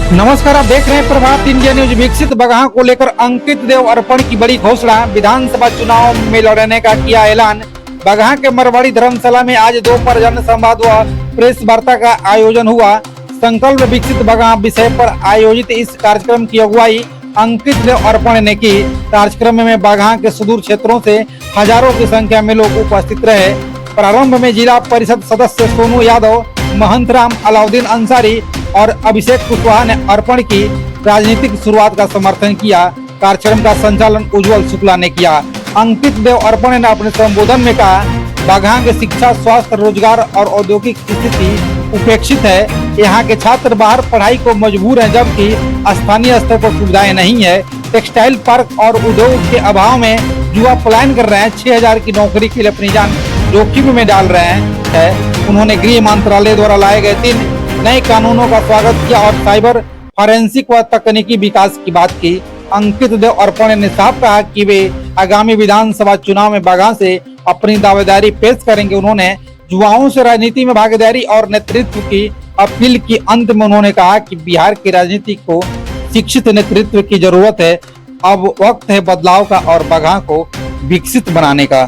नमस्कार, आप देख रहे हैं प्रभात इंडिया न्यूज। विकसित बगहा को लेकर अंकित देव अर्पण की बड़ी घोषणा। विधानसभा चुनाव में लड़ने का किया ऐलान। बगहा के मरवाड़ी धर्मशाला में आज दोपहर जन संवाद व प्रेस वार्ता का आयोजन हुआ। संकल्प विकसित बगहा विषय पर आयोजित इस कार्यक्रम की अगुवाई अंकित देव अर्पण ने की। कार्यक्रम में बगहा के सुदूर क्षेत्रों से हजारों की संख्या में लोग उपस्थित रहे। प्रारंभ में जिला परिषद सदस्य सोनू यादव, महंत राम, अलाउद्दीन अंसारी और अभिषेक कुशवाहा ने अर्पण की राजनीतिक शुरुआत का समर्थन किया। कार्यक्रम का संचालन उज्जवल शुक्ला ने किया। अंकित देव अर्पण ने अपने संबोधन में कहा, बगहा के शिक्षा, स्वास्थ्य, रोजगार और औद्योगिक स्थिति उपेक्षित है। यहाँ के छात्र बाहर पढ़ाई को मजबूर हैं, जबकि स्थानीय स्तर पर सुविधाएं नहीं है। टेक्सटाइल पार्क और उद्योग के अभाव में युवा पलायन कर रहे हैं। 6000 की नौकरी के लिए अपनी जान जोखिम में डाल रहे हैं। उन्होंने गृह मंत्रालय द्वारा लाए गए 3 नए कानूनों का स्वागत किया और साइबर फॉरेंसिक व तकनीकी विकास की बात की। अंकित देव अर्पण ने साफ कहा कि वे आगामी विधानसभा चुनाव में बगहा से अपनी दावेदारी पेश करेंगे। उन्होंने युवाओं से राजनीति में भागीदारी और नेतृत्व की अपील की। अंत में उन्होंने कहा कि बिहार की राजनीति को शिक्षित नेतृत्व की जरूरत है। अब वक्त है बदलाव का और बगहा को विकसित बनाने का।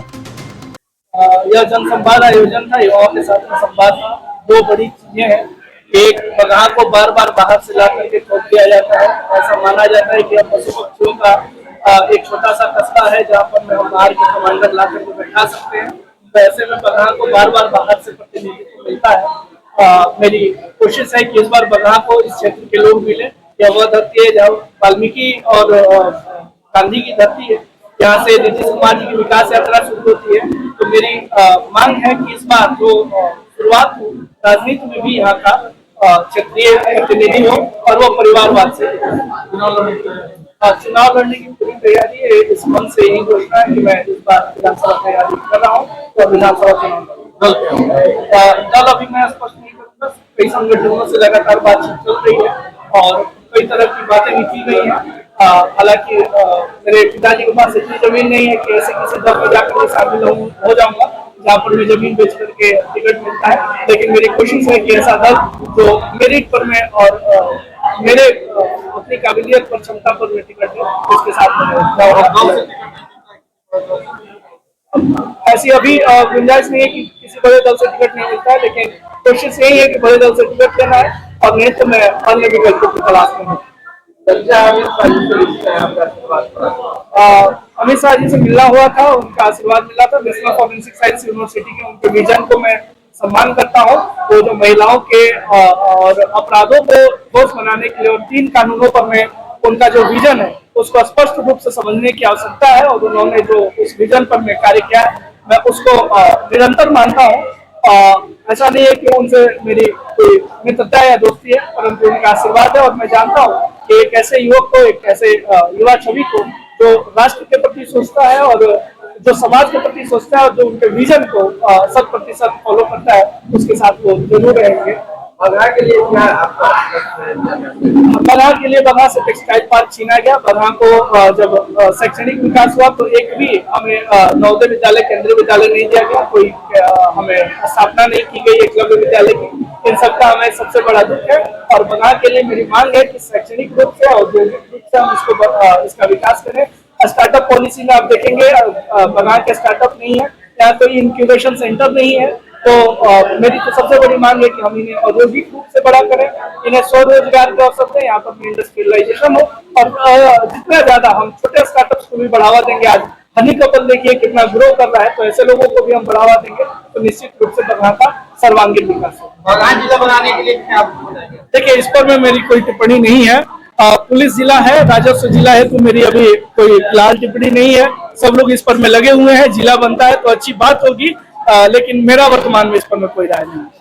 यह जनसंवाद आयोजन था। युवाओं के साथ में संवाद। 2 बड़ी चीजें हैं। एक, बगहा को बार बार बाहर से ला करके ठोक दिया जाता है। ऐसा माना जाता है कि अब पशु पक्षियों का एक छोटा सा कस्बा है जहाँ पर हम बाहर के कमांडर ला करके बैठा सकते हैं। तो ऐसे में बगहा को बार बार बाहर से प्रतिनिधित्व मिलता है। मेरी कोशिश है कि इस बार बगहा को इस क्षेत्र के लोग मिले। यह वह धरती है जहाँ वाल्मीकि और गांधी की धरती है। यहाँ से नीतीश कुमार जी की विकास यात्रा शुरू होती है। तो मेरी मांग है कि इस बार जो शुरुआत हो, राजनीति में भी यहाँ का क्षेत्रीय प्रतिनिधि हो और वो परिवारवाद से चुनाव लड़ने की पूरी तैयारी है। इस मन से यही घोषणा है कि मैं इस बार विधानसभा तैयारी कर रहा हूँ। तो विधानसभा चुनाव दल अभी मैं स्पष्ट नहीं करूँगा। कई संगठनों से लगातार बातचीत चल रही है और कई तरह की बातें भी की गई है। हालांकि मेरे पिताजी के पास इतनी जमीन नहीं है कि ऐसे किसी दल में जाकर शामिल हो जाऊंगा जहाँ पर मैं जमीन बेच करके टिकट मिलता है। लेकिन मेरी कोशिश है कि ऐसा दल जो मेरिट पर मैं और मेरे अपनी काबिलियत पर, क्षमता पर मैं टिकट दूं, उसके साथ ऐसी अभी गुंजाइश नहीं है कि किसी बड़े दल से टिकट नहीं मिलता है। लेकिन कोशिश यही है कि बड़े दल से टिकट लेना है और नहीं तो मैं अन्य विकल्पों की तलाश में हूँ। अमित शाह जी से मिलना हुआ था, उनका आशीर्वाद मिला था। नेशनल फॉरेंसिक साइंस यूनिवर्सिटी के उनके विजन को मैं सम्मान करता हूँ। वो जो महिलाओं के और अपराधों को दोष बनाने के लिए और 3 कानूनों पर मैं उनका जो विजन है उसको स्पष्ट रूप से समझने की आवश्यकता है। और उन्होंने जो उस विजन पर मैं कार्य किया है, मैं उसको निरंतर मानता हूँ। ऐसा नहीं है कि उनसे मेरी कोई मित्रता या दोस्ती है, परंतु उनका आशीर्वाद है। और मैं जानता हूँ कि एक ऐसे युवक को, एक ऐसे युवा छवि को जो राष्ट्र के प्रति सोचता है और जो समाज के प्रति सोचता है और जो उनके विजन को 100% फॉलो करता है, उसके साथ वो जरूर रहेंगे। बगहा के लिए क्या बगहा के लिए बगहा से टेक्सटाइल पार्क छीना गया। बगहा को जब शैक्षणिक विकास हुआ तो एक भी हमें नवोदय विद्यालय, केंद्रीय विद्यालय नहीं दिया गया। कोई हमें स्थापना नहीं की गई एकलव्य विद्यालय की। इन सबका हमें सबसे बड़ा दुख है। और बगहा के लिए मेरी मांग है कि शैक्षणिक रूप से, औद्योगिक रूप से हम इसका विकास करें। स्टार्टअप पॉलिसी में आप देखेंगे बगहा के स्टार्टअप नहीं है, यहाँ कोई इंक्यूबेशन सेंटर नहीं है। तो मेरी तो सबसे बड़ी मांग है कि हम इन्हें औद्योगिक रूप से बड़ा करें, इन्हें स्वरोजगार के अवसर दें, यहाँ पर इंडस्ट्रियलाइजेशन हो। और जितना ज्यादा हम छोटे स्टार्टअप्स को भी बढ़ावा देंगे, आज हनी कपल देखिए कितना ग्रो कर रहा है, तो ऐसे लोगों को भी हम बढ़ावा देंगे तो निश्चित रूप से बगहा का सर्वांगीण विकास होगा। बगहा जिला बनाने के लिए क्या देखिए, इस पर में मेरी कोई टिप्पणी नहीं है। पुलिस जिला है, राजस्व जिला है, तो मेरी अभी कोई फिलहाल टिप्पणी नहीं है। सब लोग इस पर में लगे हुए हैं। जिला बनता है तो अच्छी बात होगी, लेकिन मेरा वर्तमान में इस पर में कोई राय नहीं है।